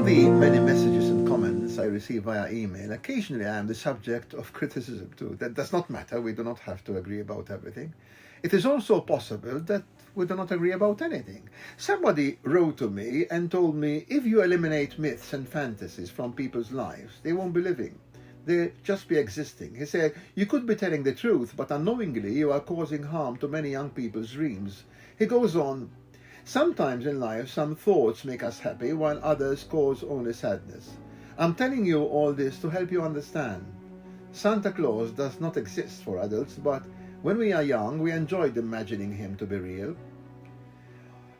Among the many messages and comments I receive via email, occasionally I am the subject of criticism too. That does not matter. We do not have to agree about everything. It is also possible that we do not agree about anything. Somebody wrote to me and told me, if you eliminate myths and fantasies from people's lives, they won't be living. They'll just be existing. He said, you could be telling the truth, but unknowingly you are causing harm to many young people's dreams. He goes on, sometimes in life some thoughts make us happy while others cause only sadness. I'm telling you all this to help you understand. Santa Claus does not exist for adults, but when we are young, we enjoyed imagining him to be real.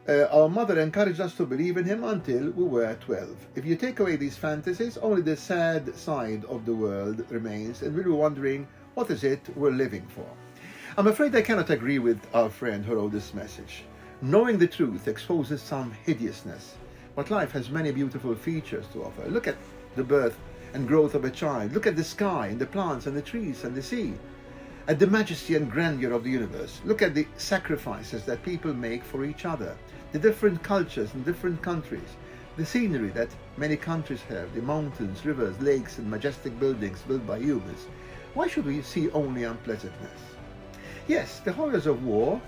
Our mother encouraged us to believe in him until we were 12. If you take away these fantasies, only the sad side of the world remains, and we'll be wondering, what is it we're living for? I'm afraid I cannot agree with our friend who wrote this message. Knowing the truth exposes some hideousness, but life has many beautiful features to offer. Look at the birth and growth of a child. Look at the sky and the plants and the trees and the sea. At the majesty and grandeur of the universe. Look at the sacrifices that people make for each other, the different cultures in different countries, the scenery that many countries have, the mountains, rivers, lakes, and majestic buildings built by humans. Why should we see only unpleasantness? Yes, the horrors of war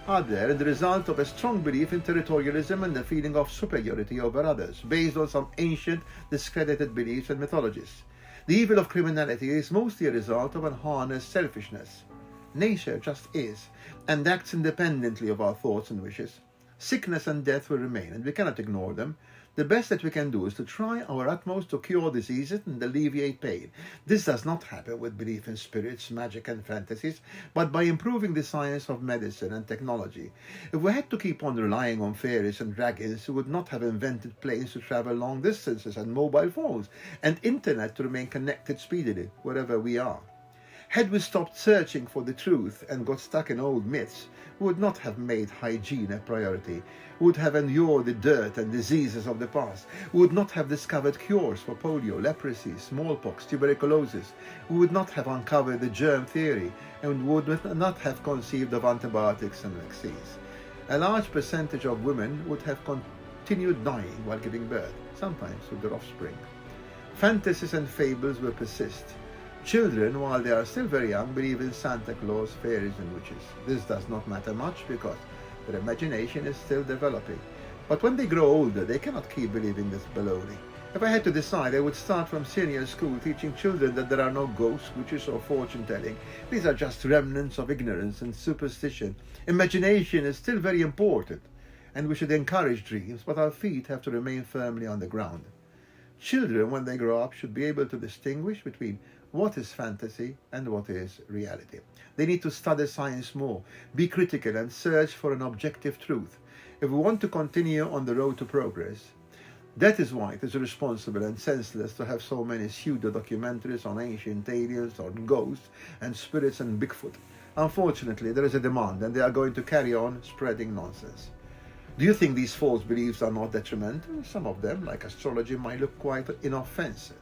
are there and the result of a strong belief in territorialism and the feeling of superiority over others, based on some ancient, discredited beliefs and mythologies. The evil of criminality is mostly a result of unharnessed selfishness. Nature just is, and acts independently of our thoughts and wishes. Sickness and death will remain, and we cannot ignore them. The best that we can do is to try our utmost to cure diseases and alleviate pain. This does not happen with belief in spirits, magic and fantasies, but by improving the science of medicine and technology. If we had to keep on relying on fairies and dragons, we would not have invented planes to travel long distances and mobile phones and internet to remain connected speedily wherever we are. Had we stopped searching for the truth and got stuck in old myths, we would not have made hygiene a priority. We would have endured the dirt and diseases of the past. We would not have discovered cures for polio, leprosy, smallpox, tuberculosis. We would not have uncovered the germ theory and would not have conceived of antibiotics and vaccines. A large percentage of women would have continued dying while giving birth, sometimes with their offspring. Fantasies and fables will persist. Children, while they are still very young, believe in Santa Claus, fairies and witches. This does not matter much because their imagination is still developing. But when they grow older, they cannot keep believing this baloney. If I had to decide, I would start from senior school teaching children that there are no ghosts, witches or fortune-telling. These are just remnants of ignorance and superstition. Imagination is still very important, and we should encourage dreams, but our feet have to remain firmly on the ground. Children, when they grow up, should be able to distinguish between what is fantasy and what is reality. They need to study science more, be critical and search for an objective truth. If we want to continue on the road to progress, that is why it is irresponsible and senseless to have so many pseudo-documentaries on ancient aliens, on ghosts and spirits and Bigfoot. Unfortunately, there is a demand and they are going to carry on spreading nonsense. Do you think these false beliefs are not detrimental? Some of them, like astrology, might look quite inoffensive.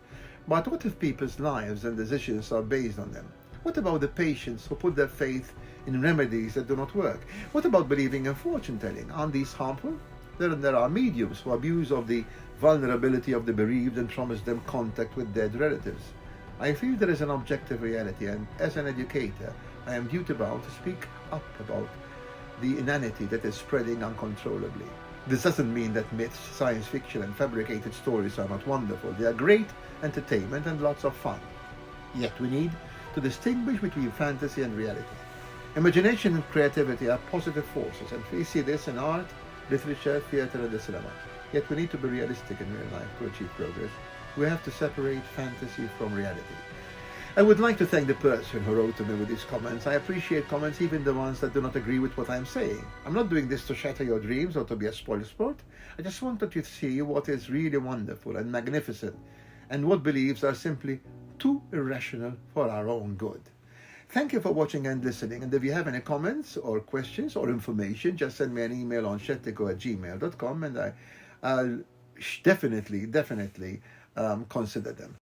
But what if people's lives and decisions are based on them? What about the patients who put their faith in remedies that do not work? What about believing in fortune-telling? Aren't these harmful? There are mediums who abuse of the vulnerability of the bereaved and promise them contact with dead relatives. I feel there is an objective reality, and as an educator, I am duty-bound to speak up about the inanity that is spreading uncontrollably. This doesn't mean that myths, science fiction and fabricated stories are not wonderful. They are great entertainment and lots of fun. Yet we need to distinguish between fantasy and reality. Imagination and creativity are positive forces, and we see this in art, literature, theatre and the cinema. Yet we need to be realistic in real life to achieve progress. We have to separate fantasy from reality. I would like to thank the person who wrote to me with these comments. I appreciate comments, even the ones that do not agree with what I'm saying. I'm not doing this to shatter your dreams or to be a spoilsport. I just wanted you to see what is really wonderful and magnificent, and what beliefs are simply too irrational for our own good. Thank you for watching and listening, and if you have any comments or questions or information, just send me an email on shettico@gmail.com and I'll definitely consider them.